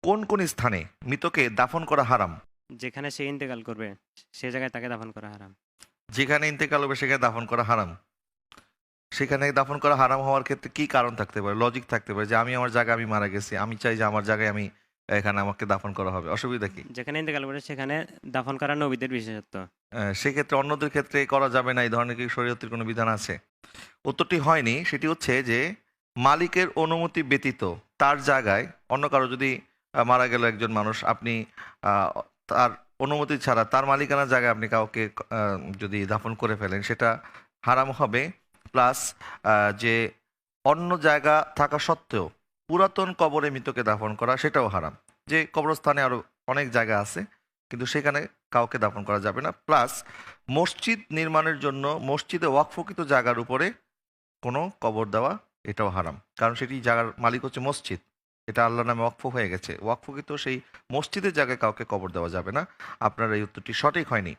কোন কোন স্থানে মৃতকে দাফন করা হারাম? যেখানে সে ইন্তেকাল করবে সে জায়গায় তাকে দাফন করা হারাম। যেখানে ইন্তেকাল হবে সেখানে দাফন করা হারাম। সেখানে দাফন করা হারাম হওয়ার ক্ষেত্রে কি কারণ থাকতে পারে, লজিক থাকতে পারে যে আমি আমার জায়গায় আমি মারা গেছি, আমি চাই যে আমার জায়গায় আমি এখানে আমাকে দাফন করা হবে, অসুবিধা কি? যেখানে ইন্তেকাল করে সেখানে দাফন করা নবীদের বিশেষত্ব। সেক্ষেত্রে অন্যদের ক্ষেত্রে করা যাবে না, এই ধরনের কি শরীয়তের কোনো বিধান আছে? উত্তরটি হয়নি, সেটি হচ্ছে যে মালিকের অনুমতি ব্যতীত তার জায়গায় অন্য কারো যদি মারা গেল একজন মানুষ, আপনি আহ, তার অনুমতি ছাড়া তার মালিকানার জায়গায় আপনি কাউকে যদি দাফন করে ফেলেন সেটা হারাম হবে। প্লাস যে অন্য জায়গা থাকা সত্ত্বেও পুরাতন কবরে মৃতকে দাফন করা সেটাও হারাম। যে কবরস্থানে আরো অনেক জায়গা আছে কিন্তু সেখানে কাউকে দাফন করা যাবে না। প্লাস মসজিদ নির্মাণের জন্য মসজিদে ওয়াকফকৃত জায়গার উপরে কোনো কবর দেওয়া এটাও হারাম, কারণ সেটি জায়গার মালিক হচ্ছে মসজিদ, এটা আল্লাহর নামে ওয়াকফ হয়ে গেছে, ওয়াকফকৃত সেই মসজিদের জায়গায় কাউকে কবর দেওয়া যাবে না। আপনার এই উত্তরটি সঠিক হয়নি।